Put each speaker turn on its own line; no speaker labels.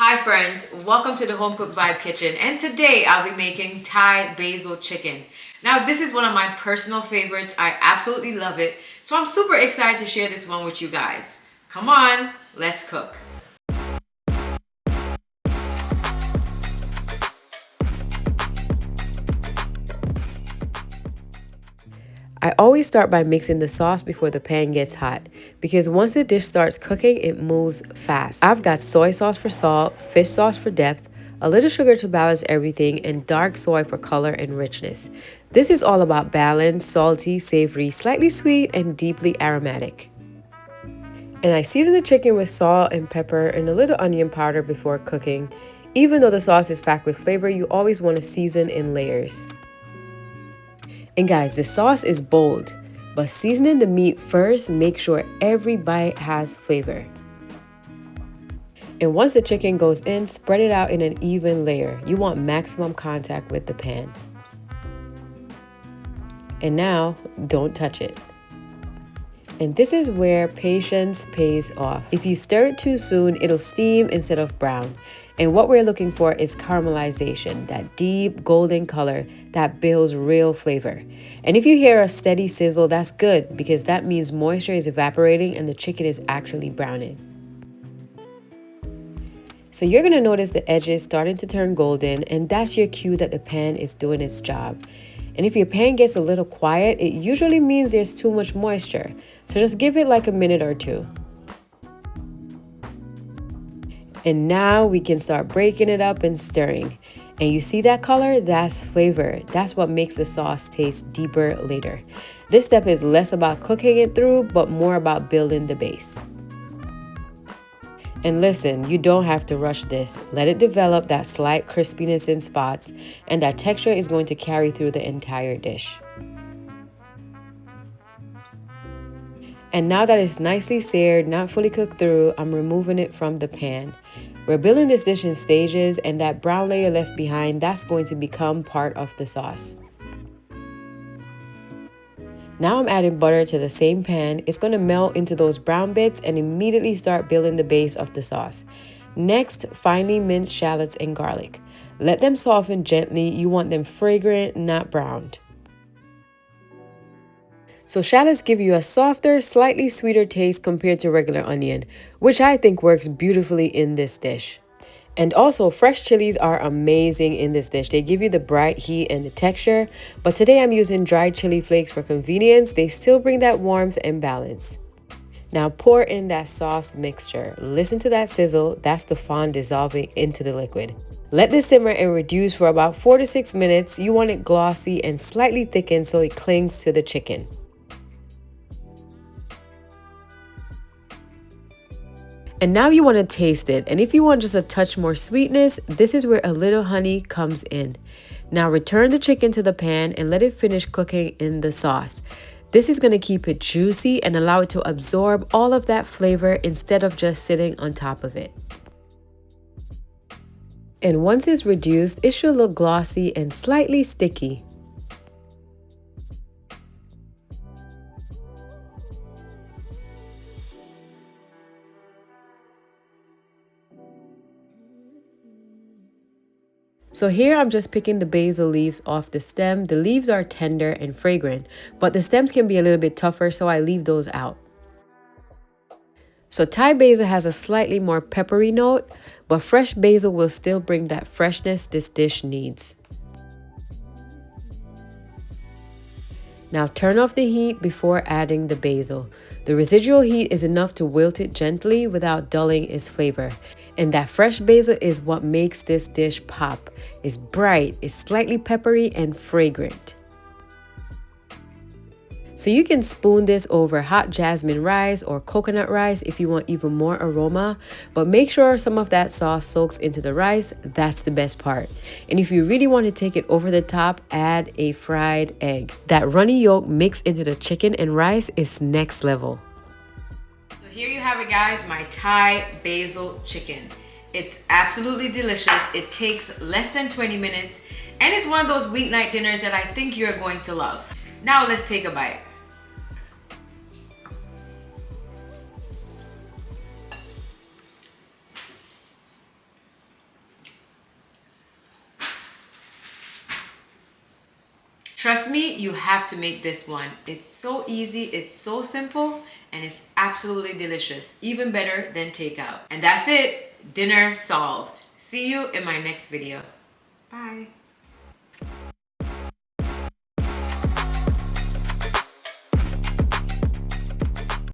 Hi friends, welcome to the Home Cooked Vibe Kitchen, and today I'll be making Thai Basil Chicken. Now this is one of my personal favorites. I absolutely love it, so I'm super excited to share this one with you guys. Come on, let's cook. I always start by mixing the sauce before the pan gets hot because once the dish starts cooking, it moves fast. I've got soy sauce for salt, fish sauce for depth, a little sugar to balance everything, and dark soy for color and richness. This is all about balance, salty, savory, slightly sweet, and deeply aromatic. And I season the chicken with salt and pepper and a little onion powder before cooking. Even though the sauce is packed with flavor, you always want to season in layers. And guys, the sauce is bold, but seasoning the meat first makes sure every bite has flavor. And once the chicken goes in, spread it out in an even layer. You want maximum contact with the pan. And now, don't touch it. And this is where patience pays off. If you stir it too soon, it'll steam instead of brown. And what we're looking for is caramelization, that deep golden color that builds real flavor. And if you hear a steady sizzle, that's good because that means moisture is evaporating and the chicken is actually browning. So you're gonna notice the edges starting to turn golden, and that's your cue that the pan is doing its job. And if your pan gets a little quiet, it usually means there's too much moisture. So just give it like a minute or two. And now we can start breaking it up and stirring. And you see that color? That's flavor. That's what makes the sauce taste deeper later. This step is less about cooking it through, but more about building the base. And listen, you don't have to rush this. Let it develop that slight crispiness in spots, and that texture is going to carry through the entire dish. And now that it's nicely seared, not fully cooked through, I'm removing it from the pan. We're building this dish in stages, and that brown layer left behind, that's going to become part of the sauce. Now I'm adding butter to the same pan. It's going to melt into those brown bits and immediately start building the base of the sauce. Next, finely minced shallots and garlic. Let them soften gently. You want them fragrant, not browned. So shallots give you a softer, slightly sweeter taste compared to regular onion, which I think works beautifully in this dish. And also, fresh chilies are amazing in this dish. They give you the bright heat and the texture, but today I'm using dried chili flakes for convenience. They still bring that warmth and balance. Now pour in that sauce mixture. Listen to that sizzle. That's the fond dissolving into the liquid. Let this simmer and reduce for about 4 to 6 minutes. You want it glossy and slightly thickened so it clings to the chicken. And now you want to taste it. And if you want just a touch more sweetness, this is where a little honey comes in. Now return the chicken to the pan and let it finish cooking in the sauce. This is going to keep it juicy and allow it to absorb all of that flavor instead of just sitting on top of it. And once it's reduced, it should look glossy and slightly sticky. So here I'm just picking the basil leaves off the stem. The leaves are tender and fragrant, but the stems can be a little bit tougher, so I leave those out. So Thai basil has a slightly more peppery note, but fresh basil will still bring that freshness this dish needs. Now turn off the heat before adding the basil. The residual heat is enough to wilt it gently without dulling its flavor. And that fresh basil is what makes this dish pop. It's bright, it's slightly peppery and fragrant. So you can spoon this over hot jasmine rice or coconut rice if you want even more aroma, but make sure some of that sauce soaks into the rice. That's the best part. And if you really want to take it over the top, add a fried egg. That runny yolk mixed into the chicken and rice is next level. So here you have it, guys, my Thai basil chicken. It's absolutely delicious. It takes less than 20 minutes, and it's one of those weeknight dinners that I think you're going to love. Now let's take a bite. Trust me, you have to make this one. It's so easy, it's so simple, and it's absolutely delicious. Even better than takeout. And that's it. Dinner solved. See you in my next video. Bye.